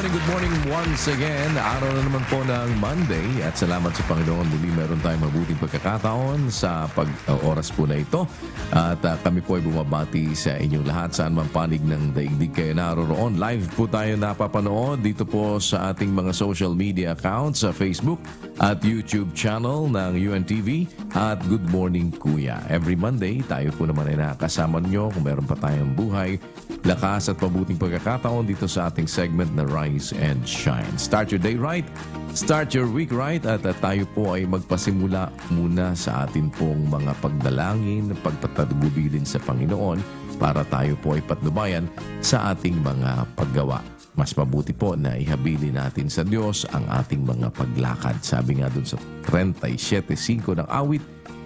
good morning once again. Araw na naman po ng Monday at salamat sa Panginoon. Muli meron tayong mabuting pagkakataon sa oras po na ito. At kami po ay bumabati sa inyong lahat saan man panig ng daigdig kayo naroroon. Live po tayo napapanood dito po sa ating mga social media accounts sa Facebook at YouTube channel ng UNTV at Good Morning Kuya. Every Monday tayo po naman ay nakakasama nyo kung meron pa tayong buhay, lakas at mabuting pagkakataon dito sa ating segment na Rise and Shine. Start your day right, start your week right at tayo po ay magpasimula muna sa atin pong mga pagdalangin, pagpatagubilin sa Panginoon para tayo po ay patnubayan sa ating mga paggawa. Mas mabuti po na ihabilin natin sa Diyos ang ating mga paglakad. Sabi nga dun sa 37:5 ng awit,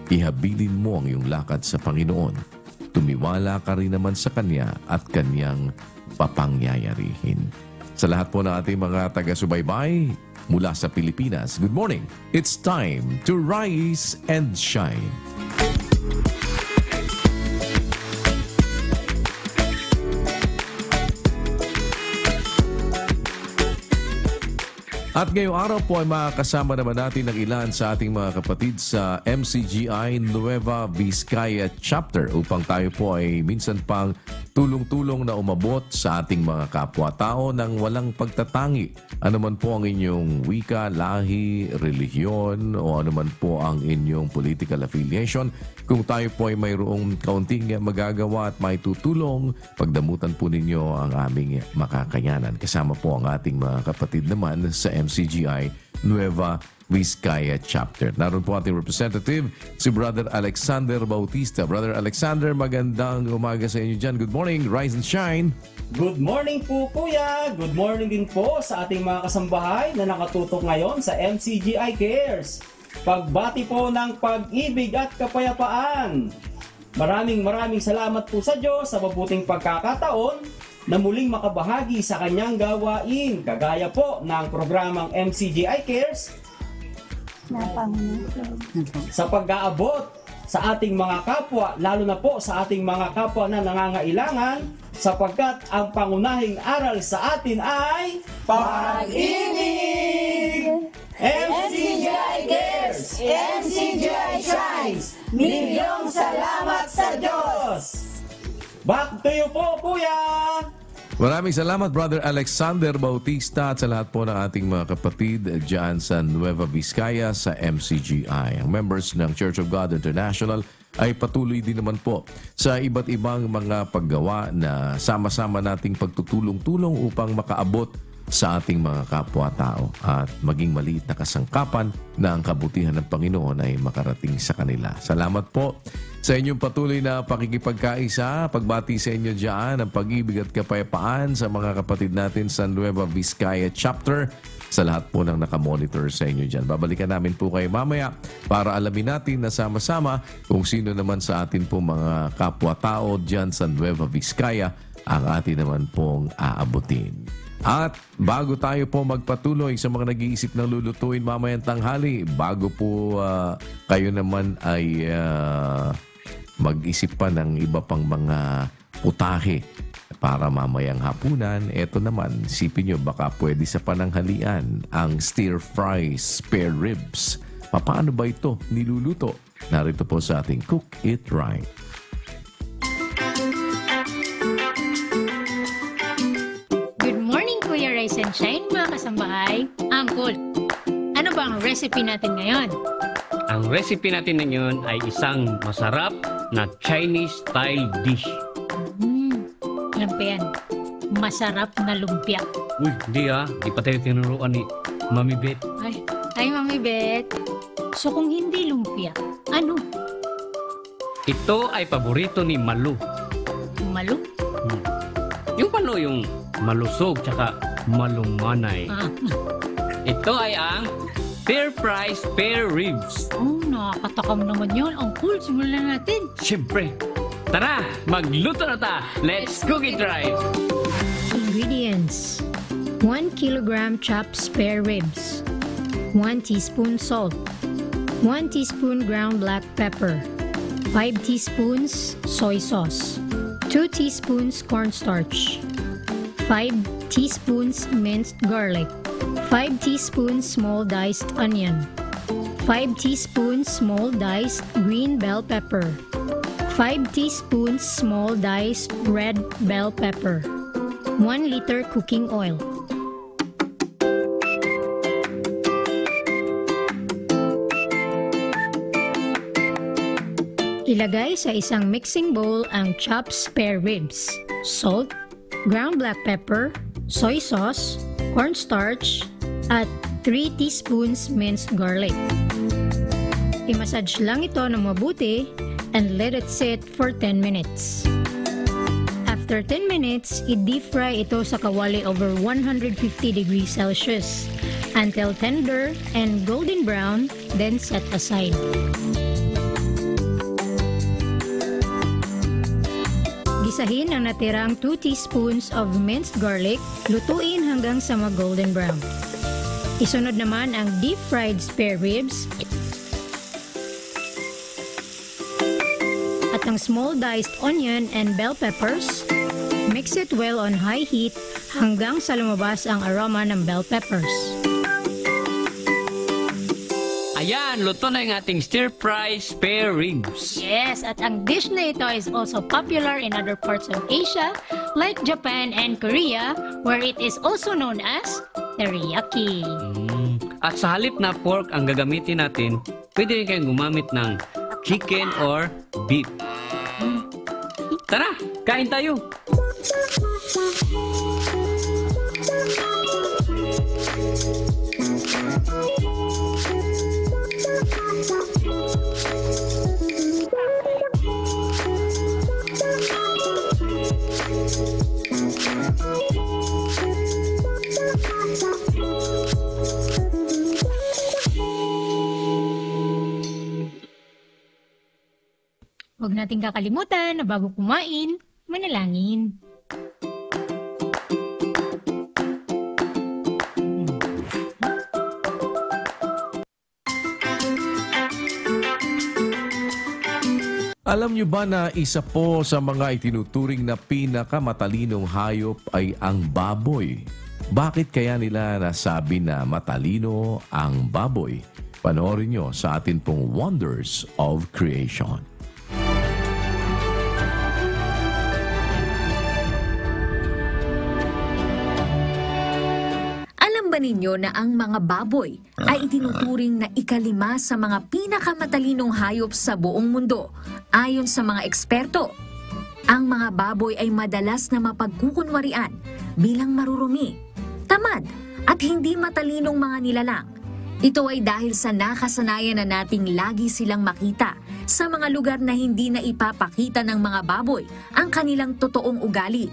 ihabilin mo ang iyong lakad sa Panginoon. Tumiwala ka rin naman sa Kanya at Kanyang papangyayarihin. Sa lahat po ng ating mga taga-subaybay mula sa Pilipinas, good morning. It's time to rise and shine. At ngayong araw po ay makakasama naman natin ng ilan sa ating mga kapatid sa MCGI Nueva Vizcaya Chapter upang tayo po ay minsan pang tulong-tulong na umabot sa ating mga kapwa-tao ng walang pagtatangi. Ano man po ang inyong wika, lahi, relihiyon o ano man po ang inyong political affiliation. Kung tayo po ay mayroong kaunting magagawa at may tutulong, pagdamutan po ninyo ang aming makakayanan. Kasama po ang ating mga kapatid naman sa MCGI Nueva Vizcaya Chapter. Naroon po ating representative, si Brother Alexander Bautista. Brother Alexander, magandang umaga sa inyo dyan. Good morning, rise and shine. Good morning po, Kuya. Good morning din po sa ating mga kasambahay na nakatutok ngayon sa MCGI Cares. Pagbati po ng pag-ibig at kapayapaan. Maraming salamat po sa Diyos sa mabuting pagkakataon na muling makabahagi sa kanyang gawain, kagaya po ng programang MCGI Cares sa pag-aabot sa ating mga kapwa, lalo na po sa ating mga kapwa na nangangailangan, sapagkat ang pangunahing aral sa atin ay pag-ibig! MCGI Cares! MCGI Shines! Milyong salamat sa Diyos! Back to you po, Kuya! Maraming salamat, Brother Alexander Bautista at sa lahat po ng ating mga kapatid dyan sa Nueva Vizcaya sa MCGI. Ang members ng Church of God International ay patuloy din naman po sa iba't ibang mga paggawa na sama-sama nating pagtutulong-tulong upang makaabot sa ating mga kapwa-tao at maging maliit na kasangkapan na ang kabutihan ng Panginoon ay makarating sa kanila. Salamat po sa inyong patuloy na pakikipagkaisa, pagbati sa inyo dyan, ang pag-ibig at kapayapaan sa mga kapatid natin sa Nueva Vizcaya Chapter, sa lahat po ng nakamonitor sa inyo dyan. Babalikan namin po kayo mamaya para alamin natin na sama-sama kung sino naman sa atin po mga kapwa-tao dyan sa Nueva Vizcaya ang atin naman pong aabutin. At bago tayo po magpatuloy sa mga nag-iisip ng lulutuin mamayang tanghali, bago po kayo naman ay mag-isip pa ng iba pang mga putahe para mamayang hapunan, eto naman, isipin nyo baka pwede sa pananghalian ang stir-fry spare ribs. Paano ba ito niluluto? Narito po sa ating Cook It Right. Rise and Shine, mga kasambahay. Uncle, ano ba ang recipe natin ngayon? Ang recipe natin ngayon ay isang masarap na Chinese-style dish. Alam ko yan. Masarap na lumpia. Uy, hindi Di pa tayo tinuruan ni Mami Bet. Ay, Mami Bet. So kung hindi lumpia, ano? Ito ay paborito ni Malu. Malu? Yung Malu, yung malusog, tsaka malumanay. Ito ay ang stir-fry spare ribs. Nakakatakam naman yun. Ang cool, simulan natin. Siyempre. Tara, magluto na ta. Let's cook it right. Ingredients: 1 kilogram chopped spare ribs, 1 teaspoon salt, 1 teaspoon ground black pepper, 5 teaspoons soy sauce, 2 teaspoons cornstarch, 5 teaspoons minced garlic, 5 teaspoons small diced onion, 5 teaspoons small diced green bell pepper, 5 teaspoons small diced red bell pepper, 1 liter cooking oil. Ilagay sa isang mixing bowl ang chopped spare ribs, salt, ground black pepper, soy sauce, cornstarch, at 3 teaspoons minced garlic. I-massage lang ito ng mabuti and let it sit for 10 minutes. After 10 minutes, i-deep fry ito sa kawali over 150 degrees Celsius until tender and golden brown, then set aside. Gisahin ang natirang 2 teaspoons of minced garlic, lutuin hanggang sa mag-golden brown. Isunod naman ang deep-fried spare ribs at ang small diced onion and bell peppers. Mix it well on high heat hanggang sa lumabas ang aroma ng bell peppers. Ayan, luto na yung ating stir-fry spare ribs. Yes, at ang dish na ito is also popular in other parts of Asia like Japan and Korea, where it is also known as teriyaki. At sa halip na pork ang gagamitin natin, pwede rin kayong gumamit ng chicken or beef. Tara, kain tayo! Huwag nating kakalimutan na bago kumain, manalangin. Alam niyo ba na isa po sa mga itinuturing na pinakamatalinong hayop ay ang baboy? Bakit kaya nila nasabi na matalino ang baboy? Panoorin niyo sa atin pong Wonders of Creation. Alam ba ninyo na ang mga baboy ay itinuturing na ikalima sa mga pinakamatalinong hayop sa buong mundo? Ayon sa mga eksperto, ang mga baboy ay madalas na mapagkukunwarian bilang marurumi, tamad at hindi matalinong mga nilalang. Ito ay dahil sa nakasanayan na nating lagi silang makita sa mga lugar na hindi na ipapakita ng mga baboy ang kanilang totoong ugali.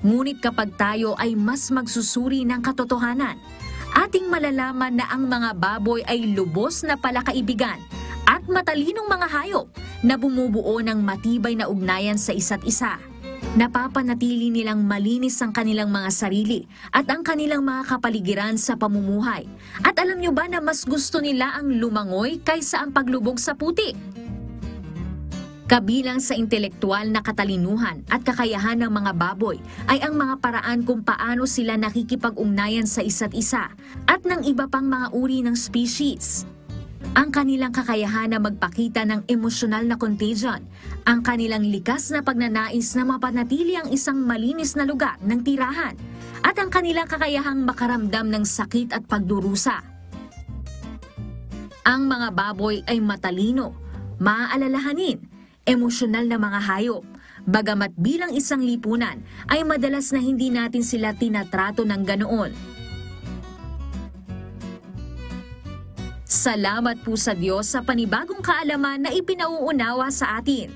Ngunit kapag tayo ay mas magsusuri ng katotohanan, ating malalaman na ang mga baboy ay lubos na palakaibigan at matalinong mga hayop na bumubuo ng matibay na ugnayan sa isa't isa. Napapanatili nilang malinis ang kanilang mga sarili at ang kanilang mga kapaligiran sa pamumuhay. At alam nyo ba na mas gusto nila ang lumangoy kaysa ang paglubog sa putik? Kabilang sa intelektual na katalinuhan at kakayahan ng mga baboy ay ang mga paraan kung paano sila nakikipag-ugnayan sa isa't isa at ng iba pang mga uri ng species. Ang kanilang kakayahan na magpakita ng emosyonal na contagion, ang kanilang likas na pagnanais na mapanatili ang isang malinis na lugar ng tirahan, at ang kanilang kakayahang makaramdam ng sakit at pagdurusa. Ang mga baboy ay matalino, maaalalahanin, emosyonal na mga hayop, bagamat bilang isang lipunan ay madalas na hindi natin sila tinatrato ng ganoon. Salamat po sa Diyos sa panibagong kaalaman na ipinauunawa sa atin.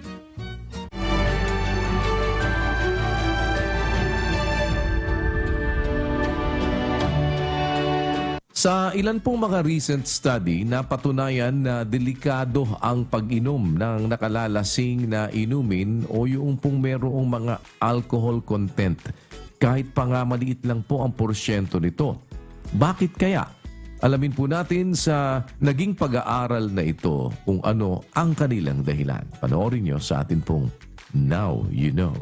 Sa ilan pong mga recent study, napatunayan na delikado ang pag-inom ng nakalalasing na inumin o yung pong merong mga alcohol content, kahit pa nga maliit lang po ang porsyento nito. Bakit kaya? Alamin po natin sa naging pag-aaral na ito kung ano ang kanilang dahilan. Panoorin nyo sa atin pong Now You Know.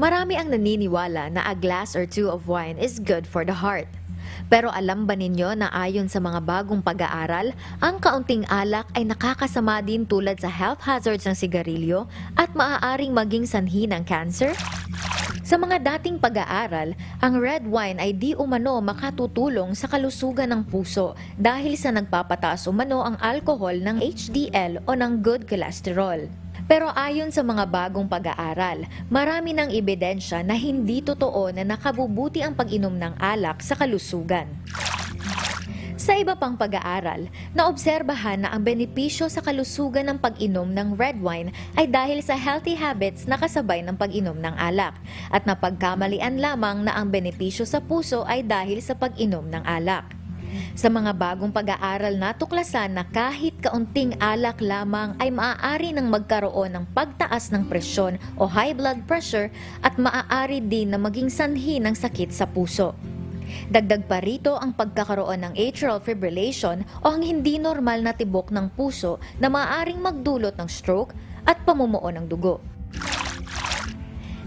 Marami ang naniniwala na a glass or two of wine is good for the heart. Pero alam ba ninyo na ayon sa mga bagong pag-aaral, ang kaunting alak ay nakakasama din tulad sa health hazards ng sigarilyo at maaaring maging sanhi ng cancer? Sa mga dating pag-aaral, ang red wine ay di umano makatutulong sa kalusugan ng puso dahil sa nagpapataas umano ang alcohol ng HDL o ng good cholesterol. Pero ayon sa mga bagong pag-aaral, marami ng ebidensya na hindi totoo na nakabubuti ang pag-inom ng alak sa kalusugan. Sa iba pang pag-aaral, naobserbahan na ang benepisyo sa kalusugan ng pag-inom ng red wine ay dahil sa healthy habits na kasabay ng pag-inom ng alak at napagkamalian lamang na ang benepisyo sa puso ay dahil sa pag-inom ng alak. Sa mga bagong pag-aaral natuklasan na kahit kaunting alak lamang ay maaari nang magkaroon ng pagtaas ng presyon o high blood pressure at maaari din na maging sanhi ng sakit sa puso. Dagdag pa rito ang pagkakaroon ng atrial fibrillation o ang hindi normal na tibok ng puso na maaaring magdulot ng stroke at pamumuo ng dugo.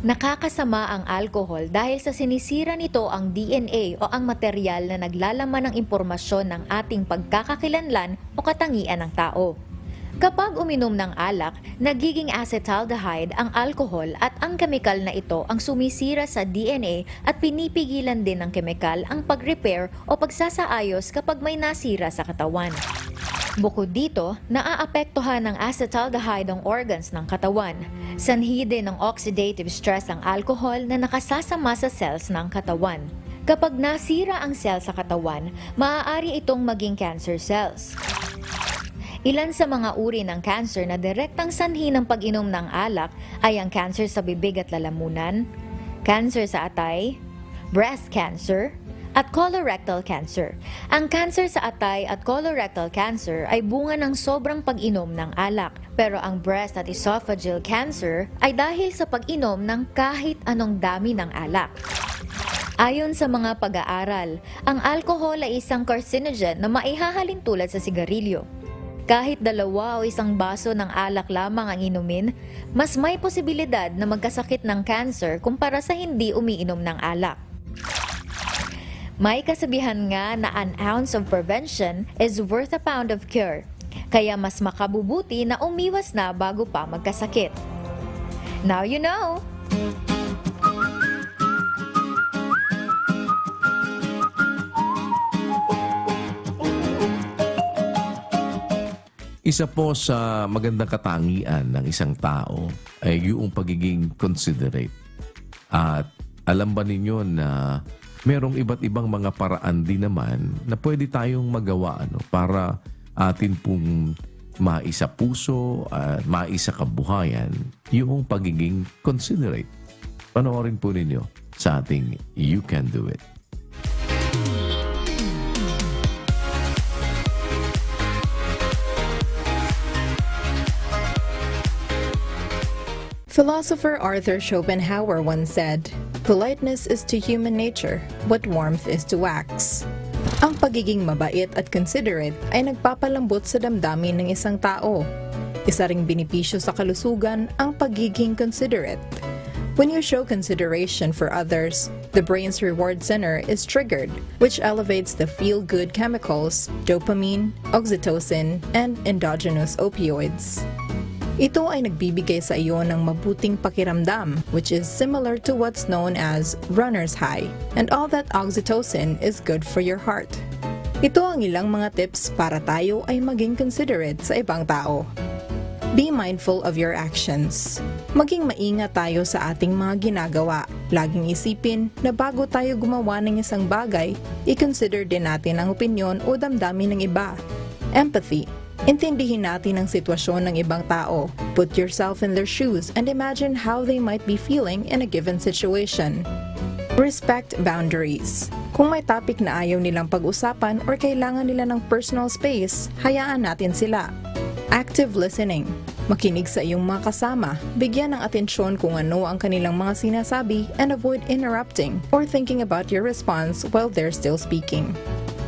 Nakakasama ang alcohol dahil sa sinisira nito ang DNA o ang material na naglalaman ng impormasyon ng ating pagkakakilanlan o katangian ng tao. Kapag uminom ng alak, nagiging acetaldehyde ang alcohol at ang kemikal na ito ang sumisira sa DNA at pinipigilan din ng kemikal ang pag-repair o pagsasaayos kapag may nasira sa katawan. Bukod dito, naaapektuhan ng acetaldehyde ang organs ng katawan. Sanhi din ng oxidative stress ang alcohol na nakasasama sa cells ng katawan. Kapag nasira ang cell sa katawan, maaari itong maging cancer cells. Ilan sa mga uri ng cancer na direktang sanhi ng pag-inom ng alak ay ang cancer sa bibig at lalamunan, cancer sa atay, breast cancer, at colorectal cancer. Ang cancer sa atay at colorectal cancer ay bunga ng sobrang pag-inom ng alak. Pero ang breast at esophageal cancer ay dahil sa pag-inom ng kahit anong dami ng alak. Ayon sa mga pag-aaral, ang alcohol ay isang carcinogen na maihahalin tulad sa sigarilyo. Kahit 2 o 1 baso ng alak lamang ang inumin, mas may posibilidad na magkasakit ng cancer kumpara sa hindi umiinom ng alak. May kasabihan nga na an ounce of prevention is worth a pound of cure, kaya mas makabubuti na umiwas na bago pa magkasakit. Now you know! Isa po sa magandang katangian ng isang tao ay yung pagiging considerate. At alam ba ninyo na merong iba't ibang mga paraan din naman na pwede tayong magawa para atin pong maisa puso at maisa kabuhayan yung pagiging considerate. Panoorin po ninyo sa ating You Can Do It. Philosopher Arthur Schopenhauer once said, "Politeness is to human nature what warmth is to wax." Ang pagiging mabait at considerate ay nagpapalambot sa damdamin ng isang tao. Isa ring benepisyo sa kalusugan ang pagiging considerate. When you show consideration for others, the brain's reward center is triggered, which elevates the feel-good chemicals, dopamine, oxytocin, and endogenous opioids. Ito ay nagbibigay sa iyo ng mabuting pakiramdam, which is similar to what's known as runner's high, and all that oxytocin is good for your heart. Ito ang ilang mga tips para tayo ay maging considerate sa ibang tao. Be mindful of your actions. Maging maingat tayo sa ating mga ginagawa. Laging isipin na bago tayo gumawa ng isang bagay, i-consider din natin ang opinyon o damdamin ng iba. Empathy. Intindihin natin ang sitwasyon ng ibang tao. Put yourself in their shoes and imagine how they might be feeling in a given situation. Respect boundaries. Kung may topic na ayaw nilang pag-usapan or kailangan nila ng personal space, hayaan natin sila. Active listening. Makinig sa iyong mga kasama, bigyan ng atensyon kung ano ang kanilang mga sinasabi and avoid interrupting or thinking about your response while they're still speaking.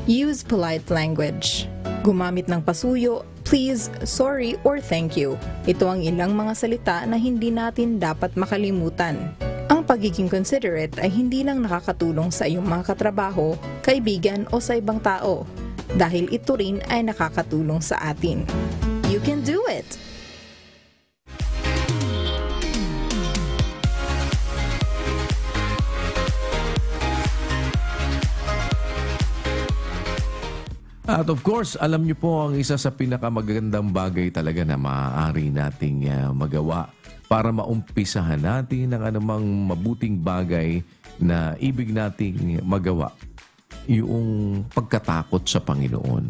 Use polite language. Gumamit ng pasuyo, please, sorry, or thank you. Ito ang ilang mga salita na hindi natin dapat makalimutan. Ang Ang pagiging considerate ay hindi lang nakakatulong sa iyong mga katrabaho, kaibigan o sa ibang tao, dahil ito rin ay nakakatulong sa atin. You can do it! At of course, alam niyo po ang isa sa pinakamagandang bagay talaga na maaari nating magawa para maumpisahan natin ang anumang mabuting bagay na ibig nating magawa. Yung pagkatakot sa Panginoon.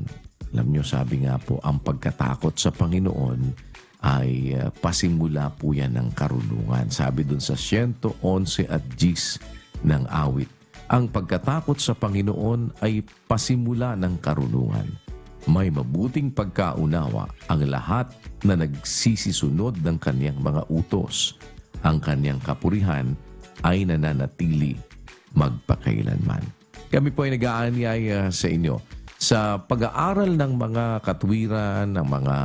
Alam niyo, sabi nga po, ang pagkatakot sa Panginoon ay pasimula po yan ng karunungan. Sabi dun sa 111 at 10 ng awit. Ang pagkatakot sa Panginoon ay pasimula ng karunungan. May mabuting pagkaunawa ang lahat na nagsisisunod ng kaniyang mga utos. Ang kaniyang kapurihan ay nananatili magpakailanman. Kami po ay nag-aanyaya sa inyo sa pag-aaral ng mga katwiran, ng mga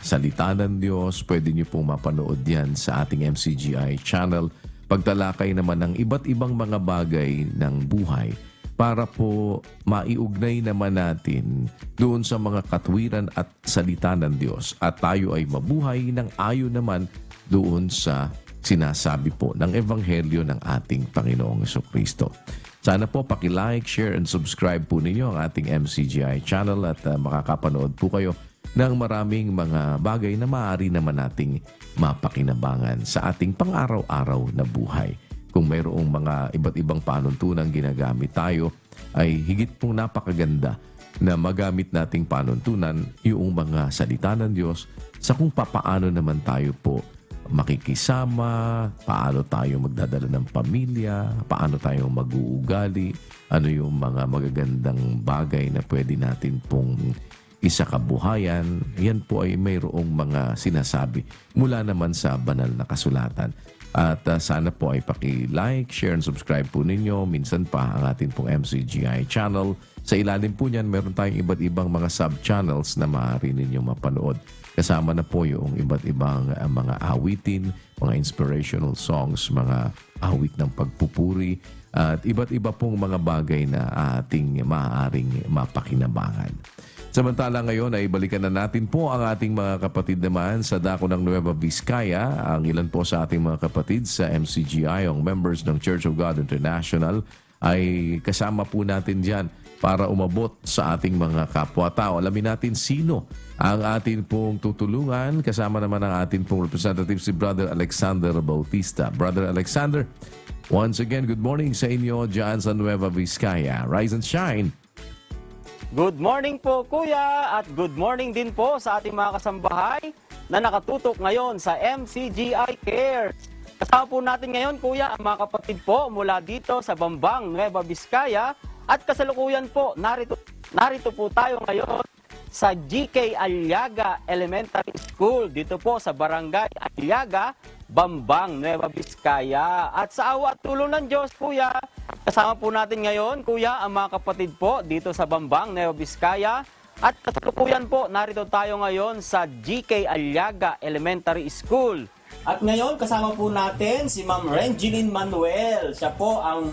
salita ng Diyos. Pwede niyo pong mapanood yan sa ating MCGI channel. Pagtalakay naman ng iba't ibang mga bagay ng buhay para po maiugnay naman natin doon sa mga katwiran at salita ng Diyos at tayo ay mabuhay ng ayon naman doon sa sinasabi po ng Ebanghelyo ng ating Panginoong Jesucristo. Sana po paki-like, share and subscribe po ninyo ang ating MCGI channel at makakapanood po kayo ng maraming mga bagay na maaari naman nating mapakinabangan sa ating pang-araw-araw na buhay. Kung mayroong mga iba't ibang panuntunang ginagamit tayo, ay higit pong napakaganda na magamit nating panuntunan yung mga salita ng Diyos sa kung papaano naman tayo po makikisama, paano tayo magdadala ng pamilya, paano tayo mag-uugali, ano yung mga magagandang bagay na pwede natin pong isa kabuhayan. Yan po ay mayroong mga sinasabi mula naman sa banal na kasulatan. At sana po ay paki-like, share and subscribe po ninyo. Minsan pa ang atin pong MCGI channel. Sa ilalim po niyan, meron tayong iba't ibang mga sub-channels na maaari ninyo mapanood. Kasama na po yung iba't ibang mga awitin, mga inspirational songs, mga awit ng pagpupuri, at iba't iba pong mga bagay na ating maaaring mapakinabangan. Samantala ngayon ay balikan na natin po ang ating mga kapatid naman sa dako ng Nueva Vizcaya. Ang ilan po sa ating mga kapatid sa MCGI, ang members ng Church of God International, ay kasama po natin dyan para umabot sa ating mga kapwa-tao. Alamin natin sino ang atin pong tutulungan. Kasama naman ang atin pong representative si Brother Alexander Bautista. Brother Alexander, once again, good morning sa inyo dyan sa Nueva Vizcaya. Rise and shine! Good morning po Kuya at good morning din po sa ating mga kasambahay na nakatutok ngayon sa MCGI Cares. Kasama po natin ngayon Kuya ang mga kapatid po mula dito sa Bambang, Nueva Vizcaya at kasalukuyan po narito po tayo ngayon sa GK Aliaga Elementary School dito po sa Barangay Aliaga, Bambang, Nueva Vizcaya. At sa awa at tulong ng Diyos Kuya, kasama po natin ngayon, Kuya, ang mga kapatid po dito sa Bambang, Nueva Vizcaya. At kasalukuyan po, narito tayo ngayon sa GK Aliaga Elementary School. At ngayon, kasama po natin si Ma'am Renjilin Manuel. Siya po ang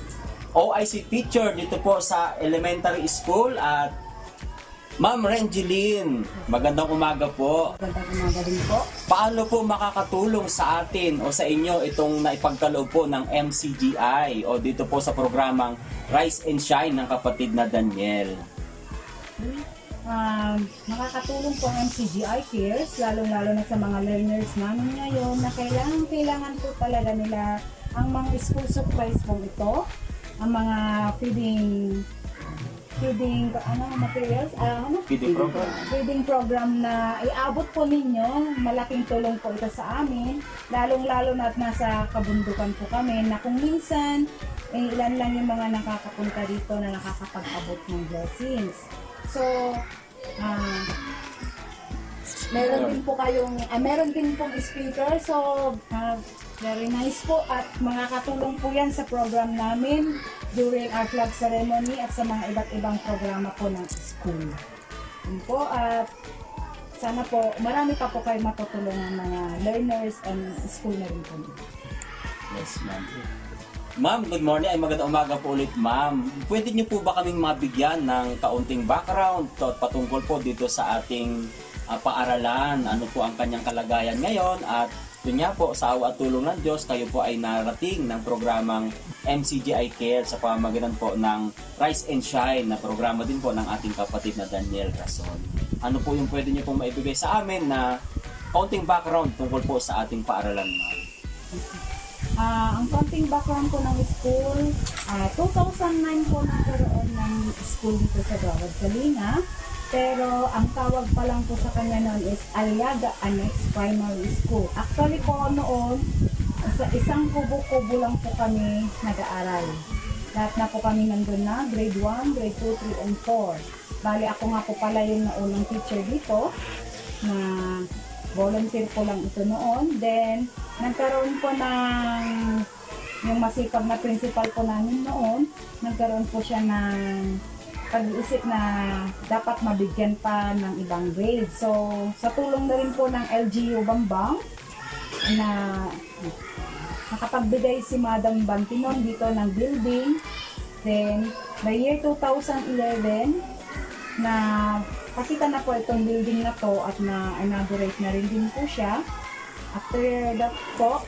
OIC teacher dito po sa elementary school. At Ma'am Renjilin, magandang umaga po. Magandang umaga din po. Paano po makakatulong sa atin o sa inyo itong naipagkaloob po ng MCGI o dito po sa programang Rise and Shine ng kapatid na Daniel? Makakatulong po ang MCGI Cares, lalong-lalo na sa mga learners namin ngayon na kailangan po talaga nila ang mga school supplies po ito, ang mga feeding materials, feeding program na iabot po ninyo. Malaking tulong po ito sa amin, lalong-lalo na at nasa kabundukan po kami na kung minsan ilan lang yung mga nakakapunta dito na nakakapag-abot ng blessings. So meron din pong speaker, so very nice po at makakatulong po yan sa program namin during our flag ceremony at sa mga iba't ibang programa po ng school. Yun po, at sana po marami pa po kayo matutulungan mga learners and school na rin po. Yes, ma'am. Ma'am, good morning. Ay magandang umaga po ulit, ma'am. Pwede niyo po ba kaming mabigyan ng kaunting background patungkol po dito sa ating paaralan? Ano po ang kanyang kalagayan ngayon? At yun nga po, sa awa at tulong ng Diyos, kayo po ay narating ng programang MCGI Care sa pamamagitan po ng Rise and Shine na programa din po ng ating kapatid na Daniel Rason. Ano po yung pwede niyo pong maibigay sa amin na kaunting background tungkol po sa ating paaralan, ma'am? Ang konting background ko ng school, 2009 po nagkaroon ng school dito sa Gawad Kalinga. Pero ang tawag pa lang po sa kanya noon is Aliaga Annex Primary School. Actually po noon, sa isang kubo-kubo lang po kami nag-aaral. Lahat na po kami nandun na, grade 1, grade 2, 3, and 4. Bali ako nga po pala yung naunang teacher dito, na volunteer po lang ito noon. Then, nagkaroon po ng yung masipag na principal po namin noon, nagkaroon po siya ng pag-iisip na dapat mabigyan pa ng ibang grade. So, sa tulong na rin po ng LGU Bambang, na nakapagbigay si Madam Bantinon dito ng building. Then, by year 2011, na pakita na po itong building na to at na-inaugurate na rin din po siya. After that po,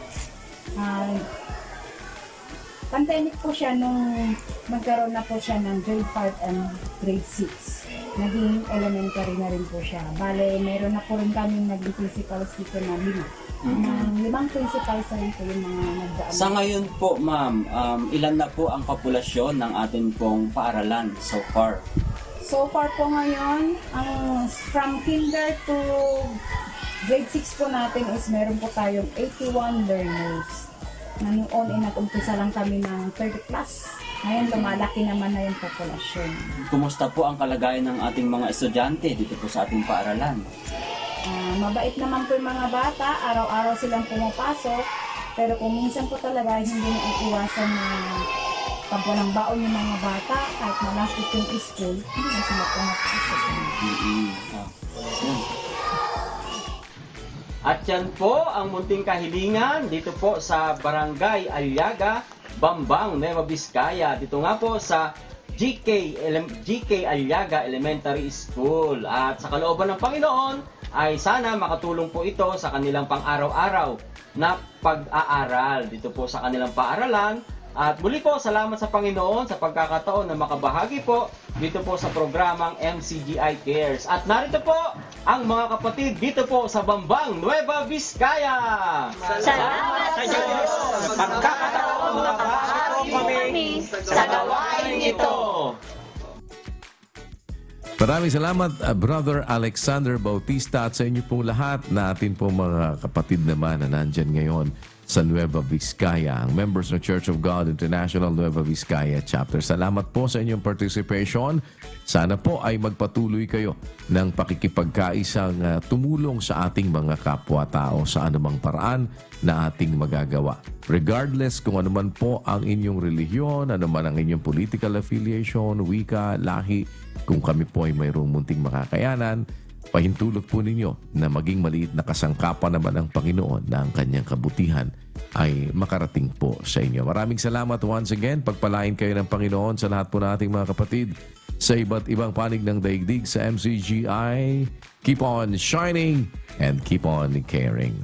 pandemic po siya nung magkaroon na po siya ng grade 5 and grade 6. Naging elementary na rin po siya. Bale, meron na po rin kami naging principals dito na 5. Limang principals rin po yung mga nagdaan. Sa ngayon po, ma'am, ilan na po ang populasyon ng ating pong paaralan so far? So far po ngayon, from kinder to grade 6 po natin is meron po tayong 81 learners. Na noon ay nag-umpisa lang kami ng 30 plus. Ngayon lumalaki naman na yung populasyon. Kumusta po ang kalagayan ng ating mga estudyante dito po sa ating paaralan? Mabait naman po yung mga bata, araw-araw silang pumapasok. Pero kung minsan po talaga hindi na iiwasan na pag walang baon yung mga bata, kahit malasot yung school, hindi na sila pumapasok. At yan po ang munting kahilingan dito po sa Barangay Aliaga, Bambang, Nueva Vizcaya. Dito nga po sa GK Aliaga Elementary School. At sa kalooban ng Panginoon ay sana makatulong po ito sa kanilang pang-araw-araw na pag-aaral dito po sa kanilang paaralan. At muli po, salamat sa Panginoon sa pagkakataon na makabahagi po dito po sa programang MCGI Cares. At narito po ang mga kapatid dito po sa Bambang, Nueva Vizcaya. Salamat sa Diyos sa pagkakataon na makahari kami sa gawain ito. Maraming salamat, Brother Alexander Bautista, at sa inyo pong lahat na atin pong mga kapatid naman na nandyan ngayon sa Nueva Vizcaya, ang members ng Church of God International Nueva Vizcaya Chapter. Salamat po sa inyong participation. Sana po ay magpatuloy kayo ng pakikipagkaisang tumulong sa ating mga kapwa-tao sa anumang paraan na ating magagawa. Regardless kung anuman po ang inyong relihiyon, anuman ang inyong political affiliation, wika, lahi, kung kami po ay mayroong munting makakayanan, pahintulot po ninyo na maging maliit na kasangkapan naman ang Panginoon na ang kanyang kabutihan ay makarating po sa inyo. Maraming salamat once again. Pagpalain kayo ng Panginoon sa lahat po nating mga kapatid sa iba't ibang panig ng daigdig sa MCGI. Keep on shining and keep on caring.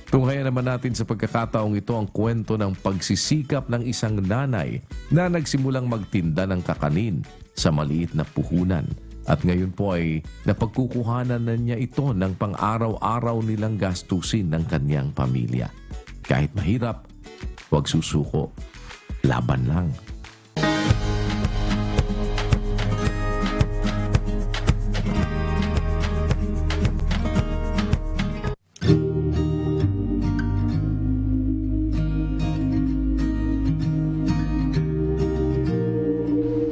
Tunghayan naman natin sa pagkakataong ito ang kwento ng pagsisikap ng isang nanay na nagsimulang magtinda ng kakanin sa maliit na puhunan. At ngayon po ay napagkukuhanan na niya ito ng pang-araw-araw nilang gastusin ng kanyang pamilya. Kahit mahirap, huwag susuko. Laban lang.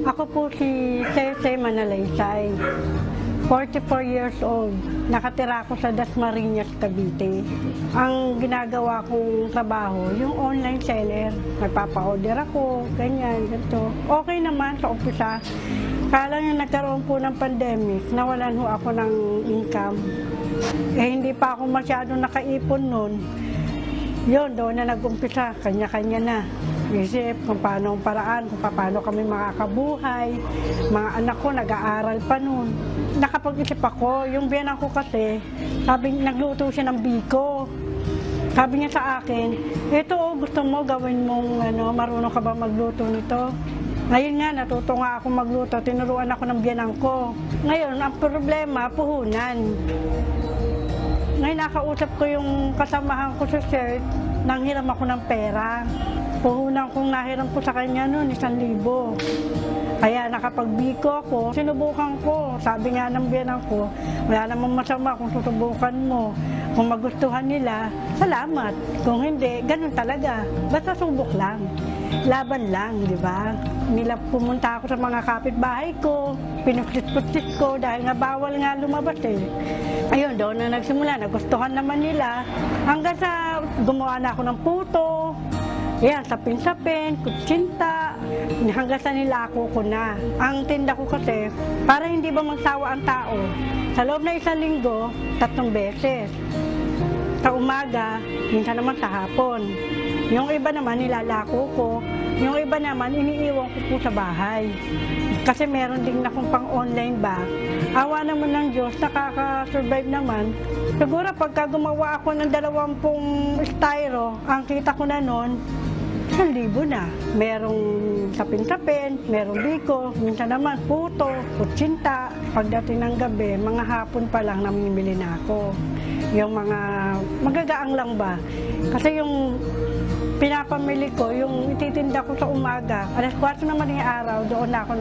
Ako po si Cece Manalaysay, 44 years old. Nakatira ako sa Dasmariñas, Cavite. Ang ginagawa kong trabaho, yung online seller. Nagpapa-order ako, ganyan, ganito. Okay naman sa umpisa. Kala nyo nagkaroon po ng pandemic, nawalan ho ako ng income. Hindi pa ako masyado nakaipon nun. Yun, doon na nag-umpisa, kanya-kanya na. isip kung paano ang paraan, kung paano kami makakabuhay. Mga anak ko nag-aaral pa noon. Nakapag-isip ako, yung biyanan ko kasi, sabi, nagluto siya ng biko. Sabi niya sa akin, ito gusto mo gawin mong marunong ka ba magluto nito? Ngayon nga, natuto nga ako magluto, tinuruan ako ng biyanan ko. Ngayon, ang problema, puhunan. Ngayon, nakausap ko yung kasamahan ko sa church, nanghiram ako ng pera. Puhunan kong nahiram ko sa kanya noon, 1,000. Kaya nakapagbiko ako, sinubukan ko. Sabi nga ng biyanan ko, wala namang masama kung susubukan mo. Kung magustuhan nila, salamat. Kung hindi, ganun talaga. Basta subok lang. Laban lang, di ba? Pumunta ako sa mga kapitbahay ko, pinuplit-putlit ko dahil nga bawal nga lumabas eh. Ayun, doon na nagsimula, nagustuhan naman nila. Hanggang sa gumawa na ako ng puto, yan, sapin-sapin, kutsinta, hanggang sa nilako ko na. Ang tinda ko kasi, para hindi ba magsawa ang tao, sa loob na 1 linggo, 3 beses. Sa umaga, minsan naman sa hapon. Yung iba naman nilalako ko, yung iba naman iniiwan ko po sa bahay. Kasi meron din akong pang online bag. Awa naman ng Diyos, nakaka-survive naman. Siguro pagka gumawa ako ng 20 styro, ang kita ko na noon, 1,000 na. Merong sapin-sapin, merong biko, minsan naman puto, kutsinta. Pagdating ng gabi, mga hapon pa lang namimili na ako. Yung mga magagaang lang ba. Kasi yung pinapamili ko, yung ititinda ko sa umaga, 4:00 naman yung araw, doon na ako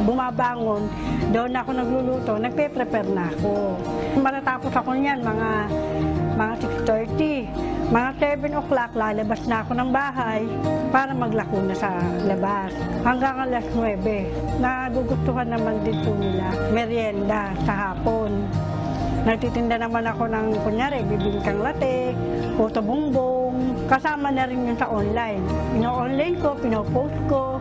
bumabangon, doon na ako nagluluto, nagpe-prepare na ako. Matatapos ako niyan, mga 6:30. Mga 7 o'clock, lalabas na ako ng bahay para maglako na sa labas. Hanggang 9:00. Nagugustuhan naman din po nila merienda sa hapon. Nagtitinda naman ako ng, kunyari, bibingkang latte, puto bongbong. Kasama na rin yun sa online. Ino-online ko, pinopost ko.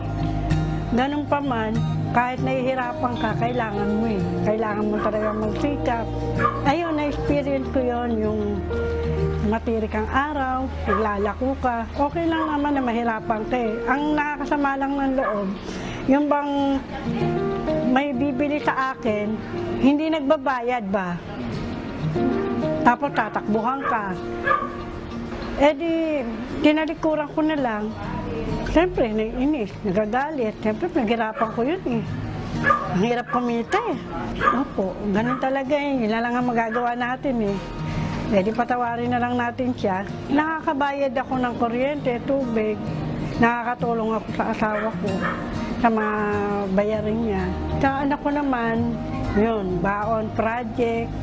Ganun pa man, kahit nahihirapan ka, kailangan mo eh. Kailangan mo talaga magsikap. Ayun, na-experience ko yun, yung matiri kang araw, naglalako ka. Okay lang naman na mahirapan ka eh. Ang nakakasama lang ng loob, yung bang may bibili sa akin, hindi nagbabayad ba? Tapos tatakbuhan ka. Eh di, tinalikuran ko na lang. Siyempre, naiinis, nagagalit. Siyempre, naghirapan ko yun eh. Ang hirap kumita eh. Opo, ganun talaga eh. Yun lang ang magagawa natin eh. Pwede patawarin na lang natin siya. Nakakabayad ako ng kuryente, tubig. Nakakatulong ako sa asawa ko sa mga bayarin niya. Sa anak ko naman, yun, baon, project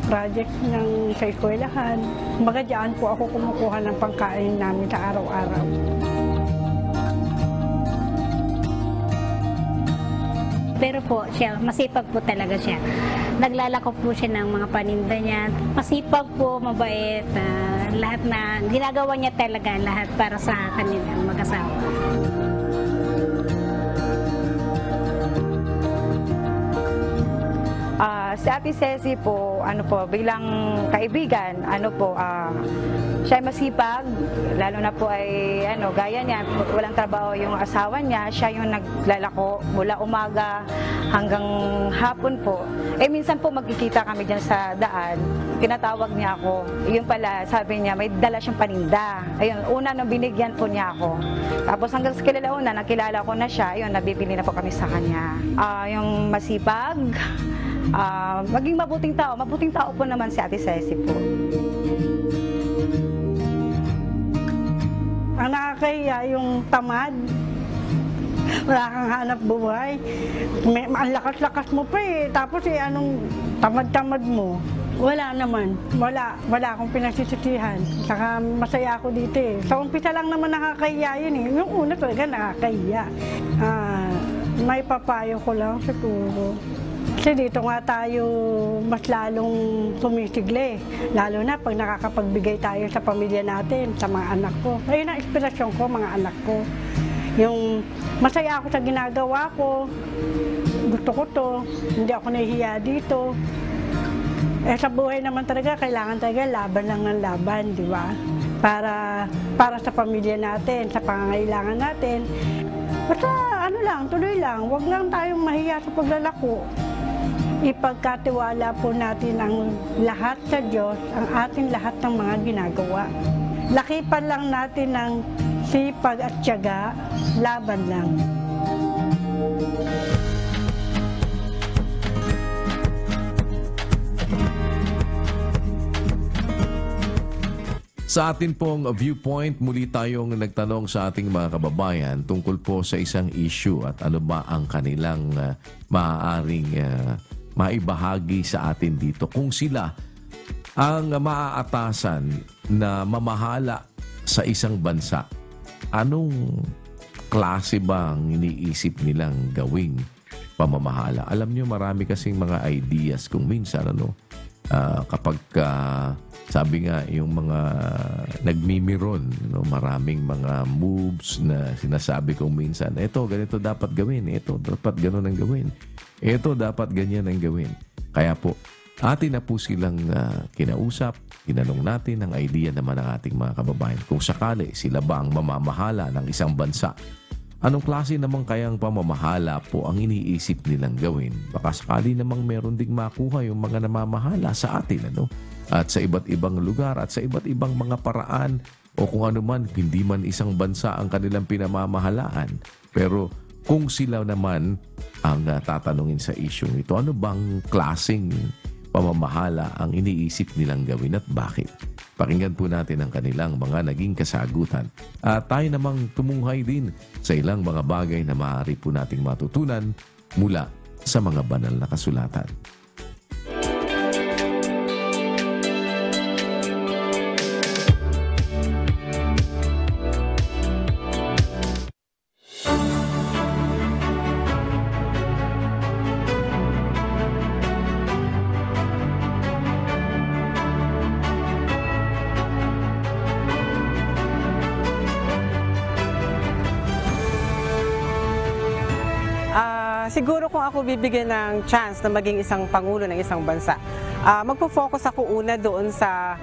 ng sa eskwelahan. Kumbaga dyan po ako kumukuha ng pangkain namin sa araw-araw. Pero po siya, masipag po talaga siya. Naglalako po siya ng mga paninda niya. Masipag po, mabait. Lahat na ginagawa niya talaga, lahat para sa kanilang mag-asawa. Si Ate Ceci po, bilang kaibigan, siya ay masipag, lalo na po ay, gaya niya, walang trabaho yung asawa niya, siya yung naglalako mula umaga hanggang hapon po. Minsan po magkikita kami dyan sa daan, tinatawag niya ako. Yun pala, sabi niya, may dala siyang paninda. Ayun, una nung binigyan po niya ako. Tapos hanggang sa kilala nakilala ko na siya, ayun, nabibili na po kami sa kanya. Yung masipag, maging mabuting tao po naman si Ate Ceci po. Ang nakakahiya yung tamad. Wala kang hanap buhay. Ang lakas-lakas mo pa eh. Tapos anong tamad-tamad mo? Wala naman. Wala akong pinagsisisihan. Saka masaya ako dito eh. Sa umpisa lang naman nakakahiya yun eh. Yung una talaga nakakahiya. May papayo ko lang siguro. Kasi dito nga tayo mas lalong sumisigli. Lalo na pag nakakapagbigay tayo sa pamilya natin, sa mga anak ko. Ayun ang inspirasyon ko, mga anak ko. Yung masaya ako sa ginagawa ko, gusto ko to, hindi ako nahihiya dito. Sa buhay naman talaga, kailangan talaga laban lang ng laban, di ba? Para sa pamilya natin, sa pangangailangan natin. Basta ano lang, tuloy lang. Huwag lang tayong mahiya sa paglalako. Ipagkatiwala po natin ang lahat sa Diyos, ang ating lahat ng mga ginagawa. Lakipan lang natin ng sipag at tiyaga, laban lang. Sa atin pong viewpoint, muli tayong nagtanong sa ating mga kababayan tungkol po sa isang issue at ano ba ang kanilang maaaring maibahagi sa atin dito. Kung sila ang maaatasan na mamahala sa isang bansa, anong klase ba ang iniisip nilang gawing pamamahala? Alam nyo, marami kasing mga ideas kung minsan kapag sabi nga yung mga nagmimiron, maraming mga moves na sinasabi kong minsan, eto ganito dapat gawin, eto dapat gano'n ang gawin, eto dapat ganyan ang gawin. Kaya po, atin na po silang kinausap, tinanong natin ang idea naman ng ating mga kababayan. Kung sakali sila ba ang mamamahala ng isang bansa, anong klase namang kayang pamamahala po ang iniisip nilang gawin? Baka sakali namang meron ding makuha yung mga namamahala sa atin, at sa iba't ibang lugar at sa iba't ibang mga paraan o kung ano man, hindi man isang bansa ang kanilang pinamamahalaan. Pero kung sila naman ang tatanungin sa issue ito, ano bang klaseng pamamahala ang iniisip nilang gawin at bakit? Pakinggan po natin ang kanilang mga naging kasagutan. At tayo namang tumunghay din sa ilang mga bagay na maaari po nating matutunan mula sa mga banal na kasulatan. Siguro kung ako bibigyan ng chance na maging isang pangulo ng isang bansa, magpo-focus ako una doon sa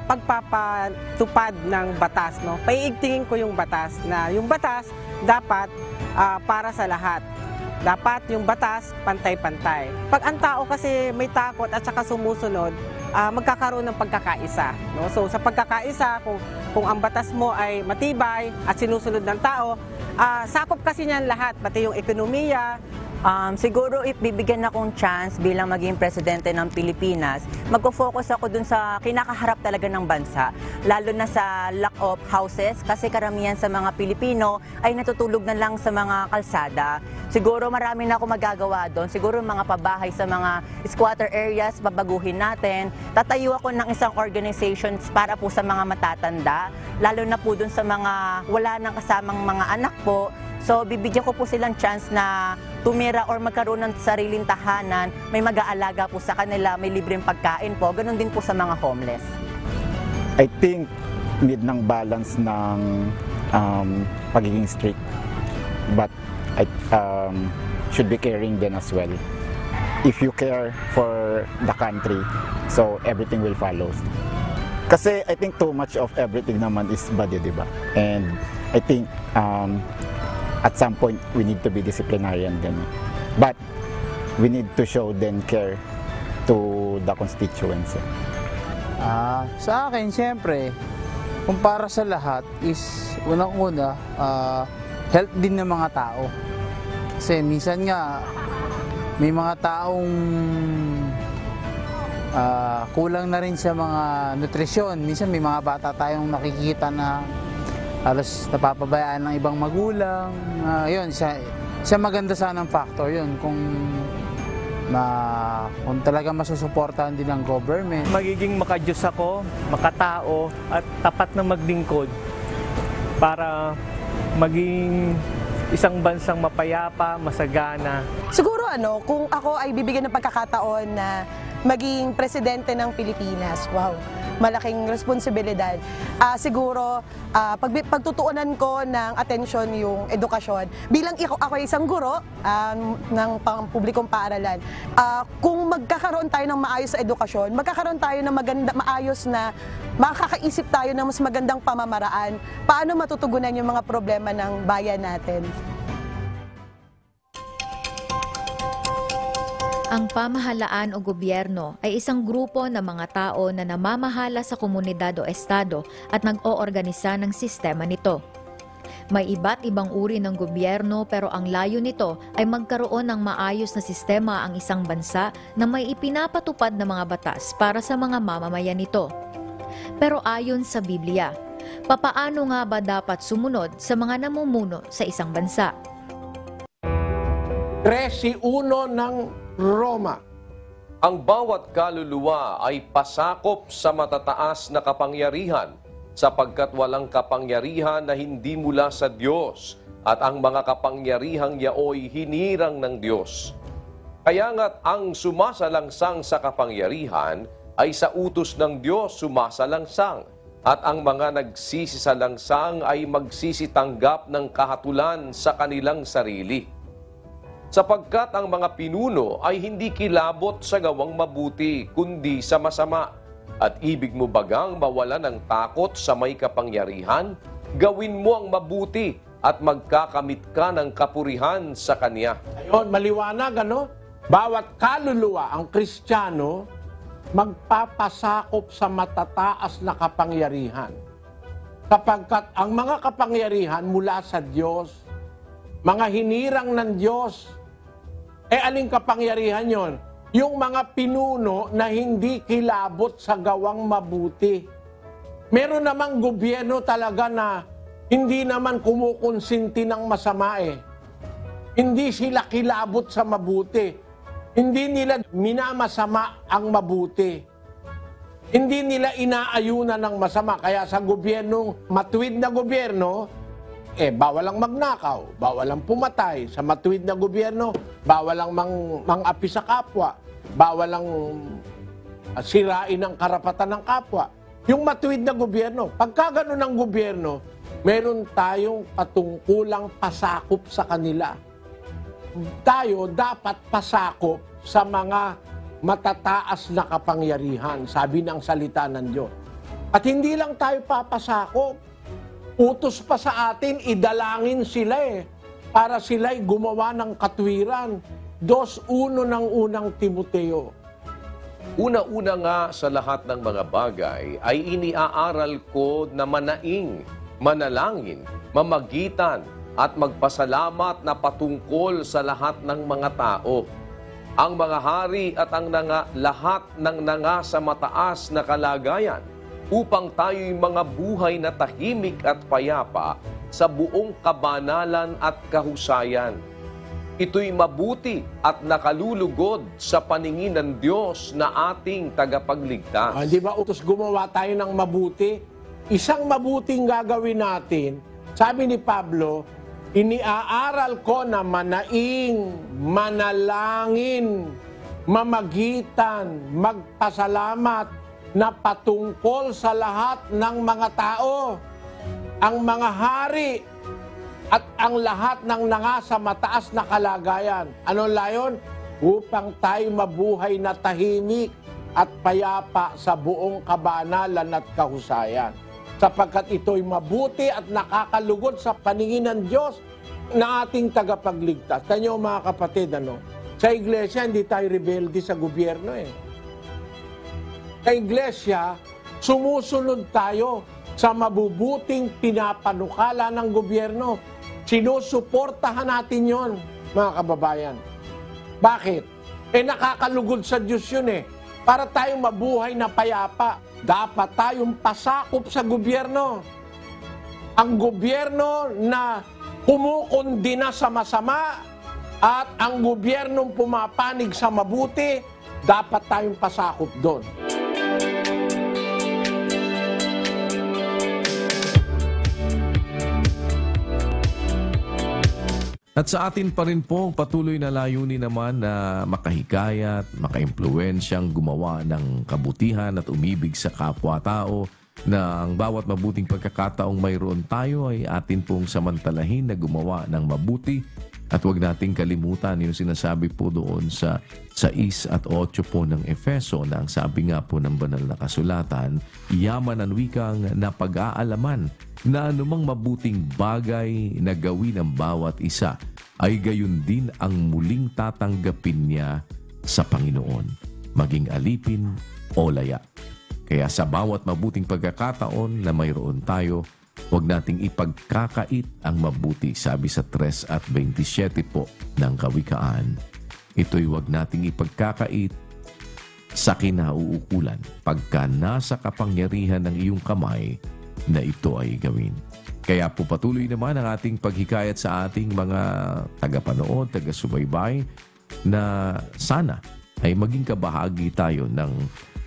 pagpapatupad ng batas. Paiigtingin ko yung batas na yung batas dapat para sa lahat. Dapat yung batas pantay-pantay. Pag ang tao kasi may takot at saka sumusunod, magkakaroon ng pagkakaisa. So sa pagkakaisa, kung ang batas mo ay matibay at sinusunod ng tao, sakop kasi niyan lahat, pati yung ekonomiya. Siguro if bibigyan akong chance bilang maging presidente ng Pilipinas, magpo-focus ako dun sa kinakaharap talaga ng bansa, lalo na sa lack of houses kasi karamihan sa mga Pilipino ay natutulog na lang sa mga kalsada. Siguro marami na ako magagawa doon. Siguro mga pabahay sa mga squatter areas, babaguhin natin. Tatayo ako ng isang organizations para po sa mga matatanda, lalo na po dun sa mga wala nang kasamang mga anak po. So, bibigyan ko po silang chance na tumira or magkaroon ng sariling tahanan, may mag-aalaga po sa kanila, may libreng pagkain po. Ganon din po sa mga homeless. I think need ng balance ng pagiging strict. But I should be caring then as well. If you care for the country, so everything will follow. Kasi I think too much of everything naman is bad, di ba? And I think at some point, we need to be disciplinarian din. But we need to show then care to the constituents. Sa akin, siyempre, kung para sa lahat is, unang-una, health din ng mga tao. Kasi minsan nga, may mga taong kulang na rin sa mga nutrisyon. Minsan may mga bata tayong nakikita na halos napapabayaan ng ibang magulang. Yun, siya maganda sanang factor yun kung talaga masusuportahan din ng government. Magiging makadiyos ako, makatao at tapat na maglingkod para maging isang bansang mapayapa, masagana. Siguro kung ako ay bibigyan ng pagkakataon na maging presidente ng Pilipinas, wow, malaking responsibilidad. Siguro, pagtutuunan ko ng atensyon yung edukasyon. Bilang ako ay isang guro ng pampublikong paaralan, kung magkakaroon tayo ng maayos sa edukasyon, magkakaroon tayo ng maayos na makakaisip tayo ng mas magandang pamamaraan, paano matutugunan yung mga problema ng bayan natin. Ang pamahalaan o gobyerno ay isang grupo ng mga tao na namamahala sa komunidad o estado at nag-oorganisa ng sistema nito. May iba't ibang uri ng gobyerno pero ang layo nito ay magkaroon ng maayos na sistema ang isang bansa na may ipinapatupad na mga batas para sa mga mamamayan nito. Pero ayon sa Biblia, papaano nga ba dapat sumunod sa mga namumuno sa isang bansa? 13:1 ng Roma. Ang bawat kaluluwa ay pasakop sa matataas na kapangyarihan sapagkat walang kapangyarihan na hindi mula sa Diyos at ang mga kapangyarihang yaoy hinirang ng Diyos. Kaya nga't ang sumasalangsang sa kapangyarihan ay sa utos ng Diyos sumasalangsang at ang mga nagsisisalangsang ay magsisitanggap ng kahatulan sa kanilang sarili. Sapagkat ang mga pinuno ay hindi kilabot sa gawang mabuti, kundi sa masama. At ibig mo bagang mawala ng takot sa may kapangyarihan? Gawin mo ang mabuti at magkakamit ka ng kapurihan sa Kanya. Ayun, maliwanag, ano? Bawat kaluluwa, ang Kristiyano, magpapasakop sa matataas na kapangyarihan. Sapagkat ang mga kapangyarihan mula sa Diyos, mga hinirang ng Diyos, aling kapangyarihan yon? Yung mga pinuno na hindi kilabot sa gawang mabuti. Meron namang gobyerno talaga na hindi naman kumukonsinti ng masama eh. Hindi sila kilabot sa mabuti. Hindi nila minamasama ang mabuti. Hindi nila inaayunan ng masama. Kaya sa gobyernong matuwid na gobyerno, bawal ang magnakaw, bawal ang pumatay. Sa matuwid na gobyerno, bawal ang mang-api sa kapwa, bawal ang sirain ang karapatan ng kapwa. Yung matuwid na gobyerno, pagka ganun ang gobyerno, meron tayong patungkulang pasakop sa kanila. Tayo dapat pasakop sa mga matataas na kapangyarihan, sabi ng salita ng Diyos. At hindi lang tayo papasakop, utos pa sa atin, idalangin sila para sila'y gumawa ng katwiran. 2:1 ng unang Timoteo. Una-una nga sa lahat ng mga bagay ay iniaaral ko na manaing, manalangin, mamagitan at magpasalamat na patungkol sa lahat ng mga tao. Ang mga hari at ang lahat ng nangasa mataas na kalagayan upang tayo'y mga buhay na tahimik at payapa sa buong kabanalan at kahusayan. Ito'y mabuti at nakalulugod sa paningin ng Diyos na ating tagapagligtas. Di ba utos gumawa tayo ng mabuti? Isang mabuting gagawin natin, sabi ni Pablo, iniaaral ko na manaing, manalangin, mamagitan, magpasalamat, na patungkol sa lahat ng mga tao, ang mga hari at ang lahat ng nangasa mataas na kalagayan. Anong layon? Upang tayo mabuhay na tahimik at payapa sa buong kabanalan at kahusayan. Sapagkat ito'y mabuti at nakakalugod sa paningin ng Diyos na ating tagapagligtas. Tanyo mga kapatid, sa iglesia hindi tayo rebelde sa gobyerno Sa iglesia, sumusunod tayo sa mabubuting pinapanukala ng gobyerno. Sinusuportahan natin yon, mga kababayan. Bakit? Nakakalugod sa Diyos yun Para tayong mabuhay na payapa, dapat tayong pasakop sa gobyerno. Ang gobyerno na kumukundina sa masama at ang gobyernong pumapanig sa mabuti, dapat tayong pasakop doon. At sa atin pa rin po, patuloy na layunin naman na makahikayat, makaimpluwensyang gumawa ng kabutihan at umibig sa kapwa-tao, na ang bawat mabuting pagkakataong mayroon tayo ay atin pong samantalahin na gumawa ng mabuti. At huwag nating kalimutan yung sinasabi po doon sa 6 at 8 po ng Efeso, na ang sabi nga po ng banal na kasulatan, yaman ang wikang na pag-aalaman na anumang mabuting bagay na gawin ng bawat isa ay gayon din ang muling tatanggapin niya sa Panginoon, maging alipin o laya. Kaya sa bawat mabuting pagkakataon na mayroon tayo, huwag nating ipagkakait ang mabuti, sabi sa 3 at 27 po ng Kawikaan. Ito'y huwag nating ipagkakait sa kinauukulan pagka nasa kapangyarihan ng iyong kamay na ito ay gawin. Kaya po patuloy naman ang ating paghikayat sa ating mga tagapanood, taga-subaybay na sana ay maging kabahagi tayo ng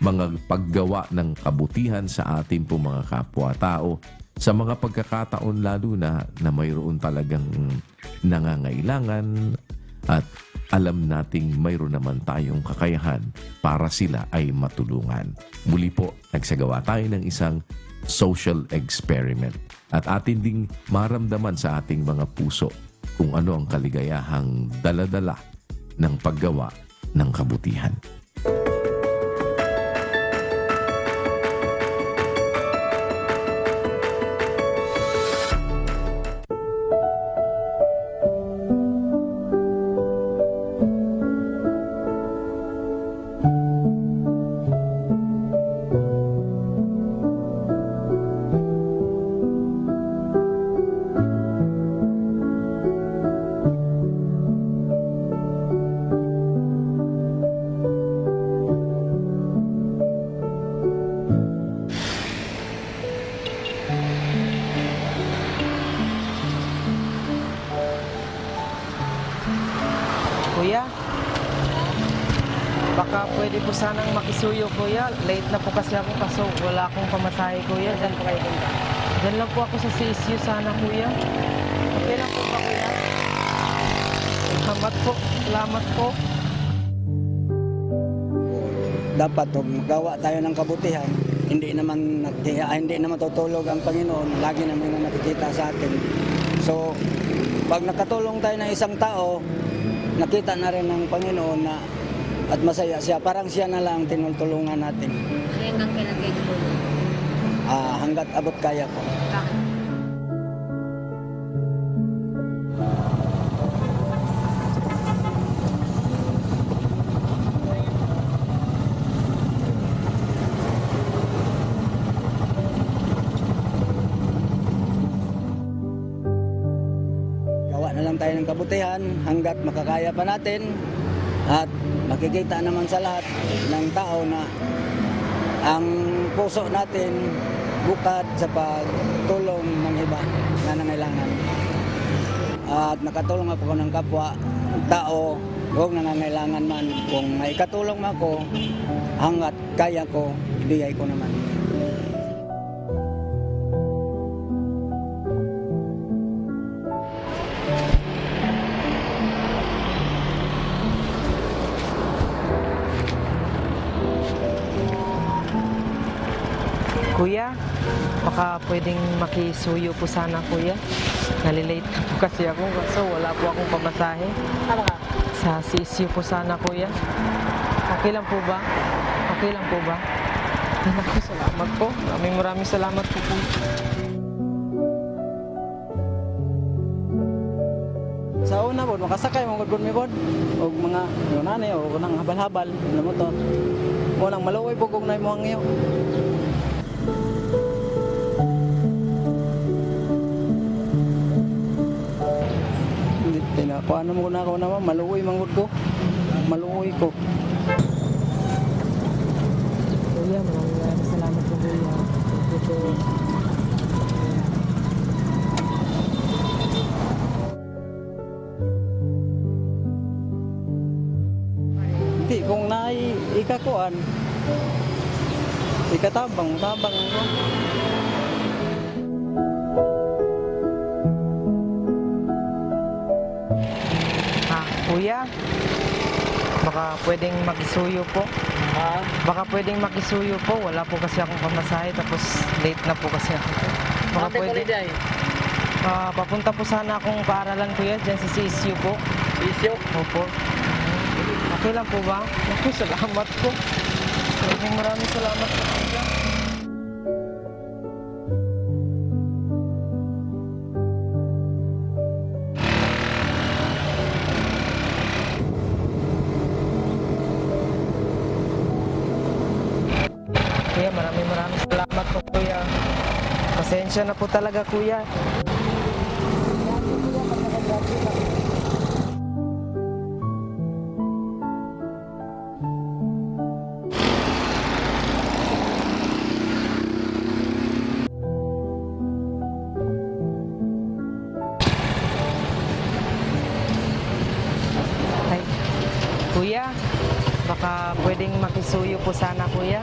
mga paggawa ng kabutihan sa ating po mga kapwa-tao sa mga pagkakataon lalo na mayroon talagang nangangailangan at alam nating mayroon naman tayong kakayahan para sila ay matulungan. Muli po, nagsagawa tayo ng isang social experiment at atin ding maramdaman sa ating mga puso kung ano ang kaligayahang dala-dala ng paggawa ng kabutihan. Kuya, baka pwede po sanang makisuyo, kuya. Late na po kasi ako kaso wala akong pamasahe, kuya. Diyan po kayo punta? Diyan lang po ako sa CSU sana, kuya. Okay lang po ba, kuya? Salamat po. Salamat po. Dapat magawa tayo ng kabutihan. Hindi naman tutulog ang Panginoon. Lagi naman nakikita sa atin. So, pag nakatulong tayo ng isang tao, nakita na rin ng Panginoon na at masaya siya. Parang siya na lang tinutulungan natin. Hanggang kailan kayo tulong? Hanggat abot kaya ko. Gawa na lang tayo ng kabutihan hanggat makakaya pa natin at makikita naman sa lahat ng tao na ang puso natin bukad sa pagtulong ng iba na nangailangan. At nakatulong ako ng kapwa tao huwag nangangailangan man. Kung may katulong ako, hanggat kaya ko, ibigay ko naman. Kuya, baka pwedeng makisuyo po sana, kuya. Nalilate na po kasi ako, so wala po akong pamasahe. Sa CSU po sana, kuya. Okay lang po ba? Okay lang po ba? Ay, naku, salamat po. Maraming salamat po, kuya. Sa una po, makasakay mga gudgon mi po. O mga nanay o nang habal-habal na motor. O nang maluoy po kung naimo ang iyo. Paano mo na ako naman, maluoy manggod ko. Maluoy ko. Kuya, maraming salamat po, kuya. Hindi, kung ikakuan, ikatabang ko. Kuya, baka pwedeng makisuyo po. Baka pwedeng makisuyo po. Wala po kasi akong pamasahe, tapos late na po kasi ako. Baka pwede. Papunta po sana akong paaralan, kuya, dyan sa CSU po. CSU? Opo. Okay lang po ba? Naku, salamat po. Maraming salamat po, kuya. Pasensya na po talaga, kuya. Kuya, baka pwedeng makisuyo po sana, kuya.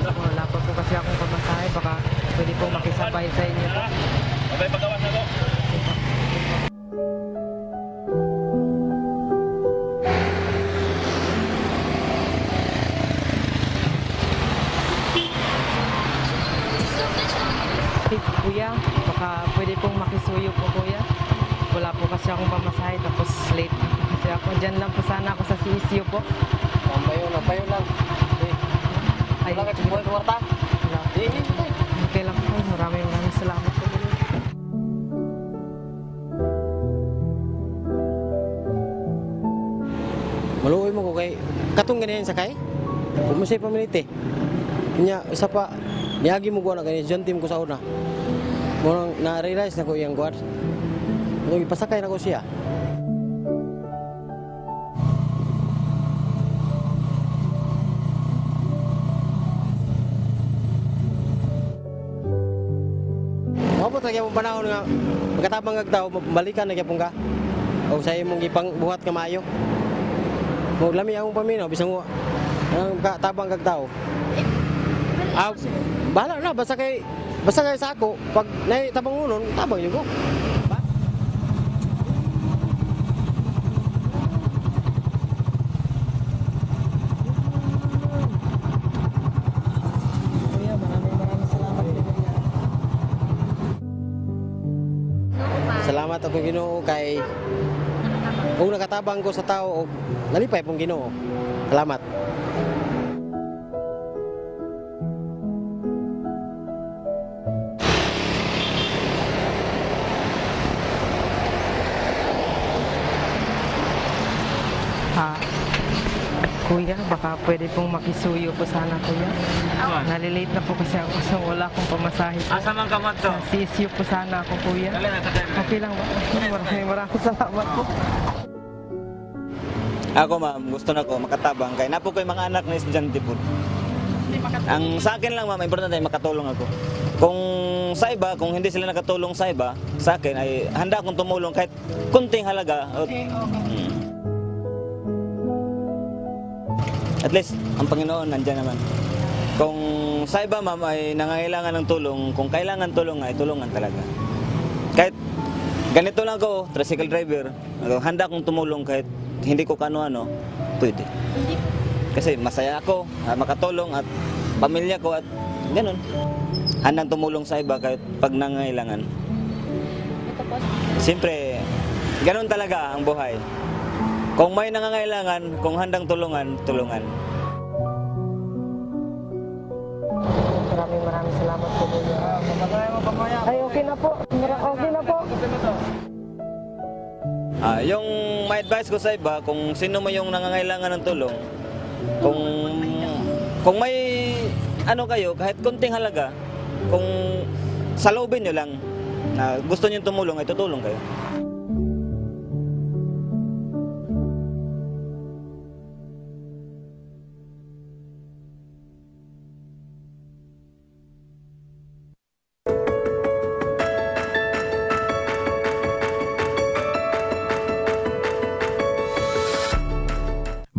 Wala pa po kasi akong pamasahe. Baka pwede pong makisabay sa inyo po. Okay, pagawas ako. Kuya, baka pwede pong makisuyo po, kuya. Wala po kasi akong pamasahe, tapos late na po kasi ako. Diyan lang po sana ako sa CSU po. Payo lang. Ay, okay lang po. Maraming salamat po. Maluoy mo ko kay katong ganyan sakay. Kung masay paminite. Kanya isa pa niagi mo ko na ganyan John team ko sa una. Mo na-realize na ko iyang guard. Nung ipasakay na ko siya. Mabot na kaya mong panahon nga magkatabang kag tao, balikan na kaya pong ka. O sa imong ipang buhat ka maayo. Mo lami akong paminaw, bisang tabang kag tao. Bahala na, basta kay sa ako, pag tabang unon, tabang yun ko. Salamat ako Ginoo kay kung nakatabang ko sa tao og nalipay pong Ginoo. Salamat. Kuya, baka pwede pong makisuyo po sana, kuya. Nalilate na po kasi ako so wala akong pamasahe po. Asa man ka man to? Sa CSU po sana ako, kuya. Okay lang ba? Maraming salamat po. Ako ma'am, gusto na ko makatabang kay napo ko yung mga anak na estudyante po. Ang sa akin lang ma'am, importante ay makatulong ako. Kung sa iba, kung hindi sila nakatulong sa iba, sa akin ay handa akong tumulong kahit kunting halaga. Okay. At least, ang Panginoon nandyan naman. Kung sa iba ma'am ay nangangailangan ng tulong, kung kailangan tulong ay tulungan talaga. Kahit ganito lang ako, tricycle driver, handa akong tumulong kahit hindi ko kano-ano, pwede. Kasi masaya ako, makatulong at pamilya ko at ganun. Handang tumulong sa iba kahit pag nangangailangan. Siyempre, ganun talaga ang buhay. Kung may nangangailangan, kung handang tulungan, tulungan. Maraming salamat po. Ay, okay na po. Okay na po. Yung may advice ko sa iba, kung sino mo yung nangangailangan ng tulong, kung may ano kayo, kahit konting halaga, kung saloobin nyo lang na gusto nyo tumulong, ay tutulong kayo.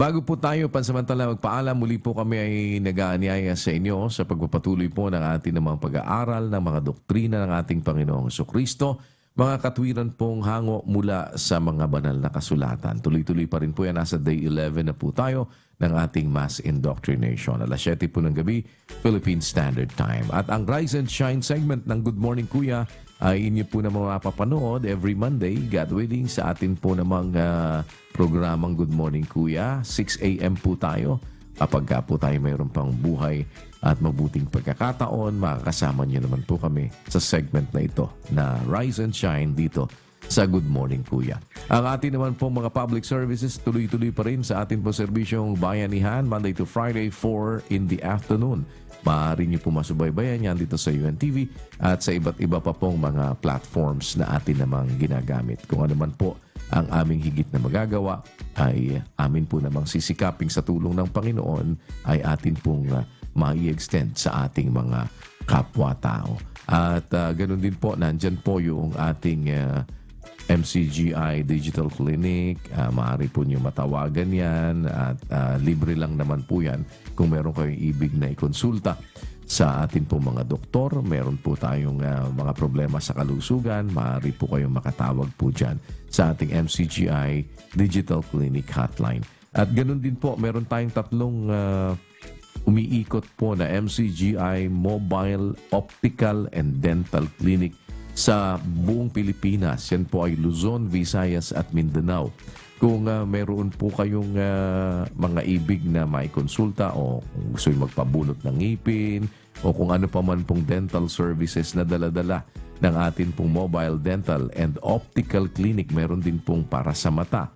Bago po tayo pansamantala magpaalam, muli po kami ay nag-aanyaya sa inyo sa pagpapatuloy po ng ating mga pag-aaral ng mga doktrina ng ating Panginoong Jesucristo, mga katwiran pong hango mula sa mga banal na kasulatan. Tuloy-tuloy pa rin po yan, nasa day 11 na po tayo ng ating mass indoctrination. Alas 7 po ng gabi, Philippine Standard Time. At ang Rise and Shine segment ng Good Morning Kuya ay inyo po na mapapanood every Monday, God willing, sa atin po namang programang Good Morning Kuya. 6 a.m. po tayo. Kapag po tayo mayroon pang buhay at mabuting pagkakataon, makakasama niyo naman po kami sa segment na ito na Rise and Shine dito sa Good Morning Kuya. Ang atin naman po mga public services, tuloy-tuloy pa rin sa atin po serbisyong bayanihan, Monday to Friday, 4 in the afternoon. Maaari niyo po masubaybayan yan dito sa UNTV at sa iba't iba pa pong mga platforms na atin namang ginagamit. Kung ano man po ang aming higit na magagawa, ay amin po namang sisikaping sa tulong ng Panginoon ay atin pong mai-extend sa ating mga kapwa-tao. At ganun din po, nandyan po yung ating MCGI Digital Clinic. Maaari po niyo matawagan yan at libre lang naman po yan kung meron kayong ibig na ikonsulta sa atin po mga doktor. Meron po tayong mga problema sa kalusugan. Maaari po kayong makatawag po dyan sa ating MCGI Digital Clinic Hotline. At ganun din po, meron tayong tatlong umiikot po na MCGI Mobile Optical and Dental Clinic sa buong Pilipinas. Yan po ay Luzon, Visayas at Mindanao. Kung meron po kayong mga ibig na may konsulta o kung gusto yung magpabunot ng ngipin o kung ano pa man pong dental services na dala-dala ng atin pong mobile dental and optical clinic, meron din pong para sa mata.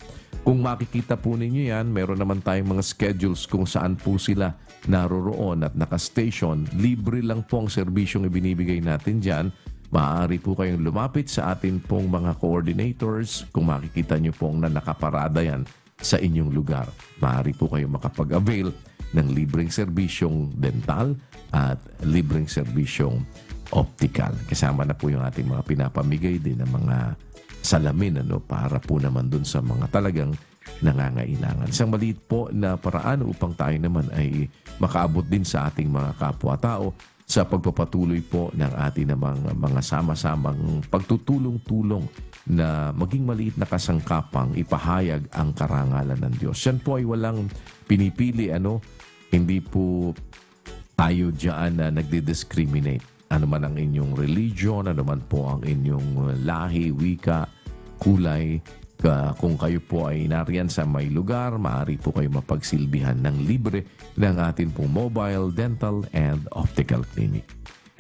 Kung makikita po ninyo yan, meron naman tayong mga schedules kung saan po sila naroroon at nakastation. Libre lang po ang serbisyong ibinibigay natin dyan. Maaari po kayong lumapit sa atin pong mga coordinators kung makikita nyo pong na nakaparada yan sa inyong lugar. Maaari po kayong makapag-avail ng libreng serbisyong dental at libreng serbisyong optical. Kasama na po yung ating mga pinapamigay din ng mga salamin para po naman dun sa mga talagang nangangailangan. Isang maliit po na paraan upang tayo naman ay makaabot din sa ating mga kapwa-tao sa pagpapatuloy po ng ating namang mga sama-samang pagtutulong-tulong na maging maliit na kasangkapang ipahayag ang karangalan ng Diyos. Yan po ay walang pinipili, hindi po tayo dyan na nagdi-discriminate. Ano man ang inyong religion, ano man po ang inyong lahi, wika, kulay. Kung kayo po ay nariyan sa may lugar, maaari po kayo mapagsilbihan ng libre ng atin pong mobile, dental, and optical clinic.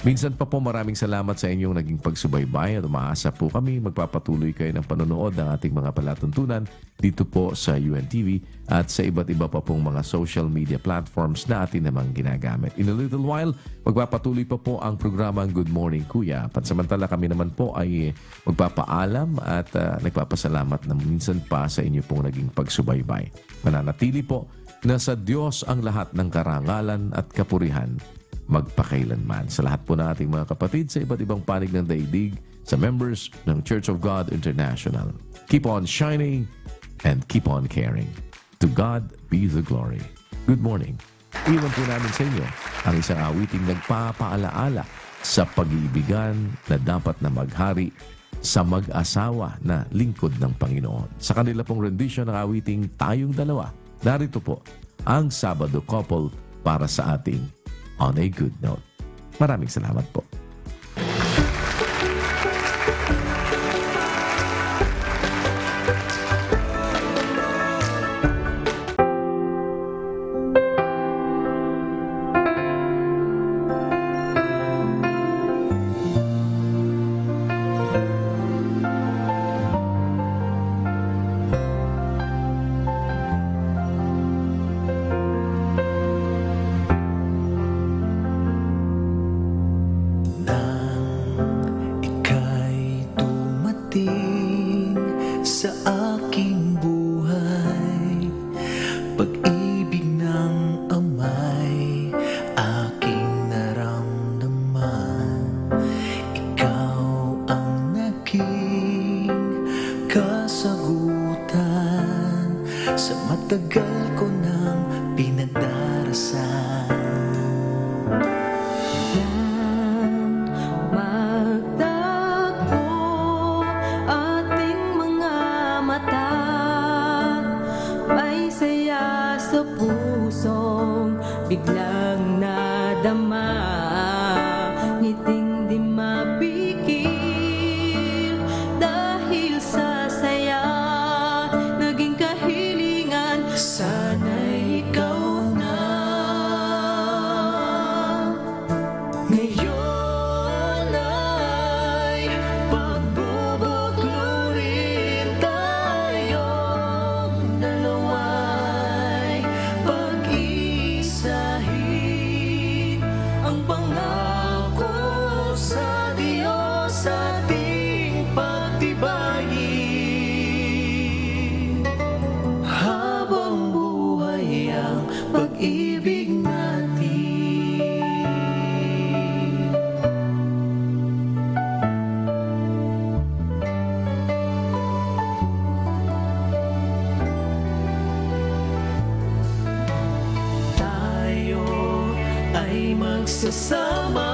Minsan pa po maraming salamat sa inyong naging pagsubaybay at umaasa po kami magpapatuloy kayo ng panonood ng ating mga palatuntunan dito po sa UNTV at sa iba't iba pa pong mga social media platforms na atin namang ginagamit. In a little while, magpapatuloy pa po ang programang Good Morning Kuya. Pansamantala kami naman po ay magpapaalam at nagpapasalamat na minsan pa sa inyo pong naging pagsubaybay. Mananatili po na sa Diyos ang lahat ng karangalan at kapurihan magpakailanman. Sa lahat po ng ating mga kapatid sa iba't ibang panig ng daigdig, sa members ng Church of God International. Keep on shining and keep on caring. To God be the glory. Good morning. Iwan po namin sa inyo ang isang awiting nagpapaalaala sa pag-iibigan na dapat na maghari sa mag-asawa na lingkod ng Panginoon. Sa kanila pong rendition ng awiting Tayong Dalawa, narito po ang Sabado Couple para sa ating On a Good Note. Maraming salamat po. Biglang nadama, ngiting di mapikil dahil sa saya, naging kahilingan, sana'y ikaw na. Ngayon ay pagbubuglurin magsasama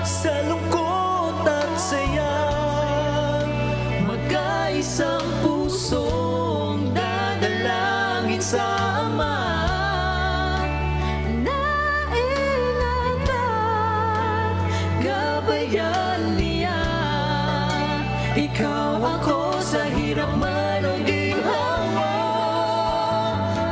sa lungkot at saya, magkaisang pusong dadalangin sa Ama. Naingat at gabayan niya, ikaw ako sa hirap man o ginhawa.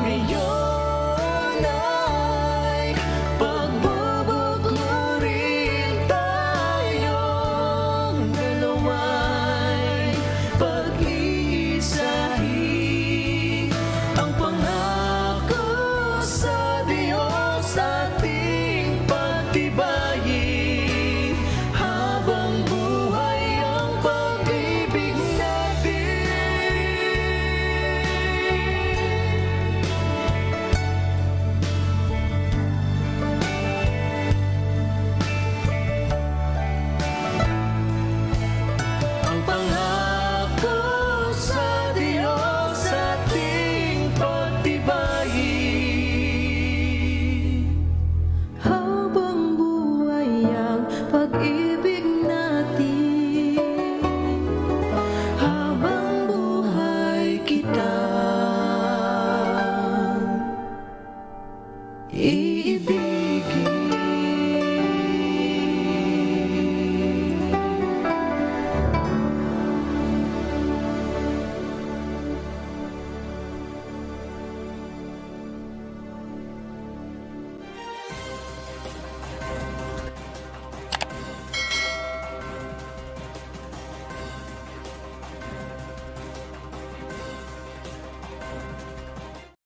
Ngayon ay pagbubuklurin tayong dalawa'y pag-iisahin. Ang pangako sa Diyos ating pagtibayin, habang buhay ang pag-ibig natin. Ang pangako sa Diyos ating pagtibayin,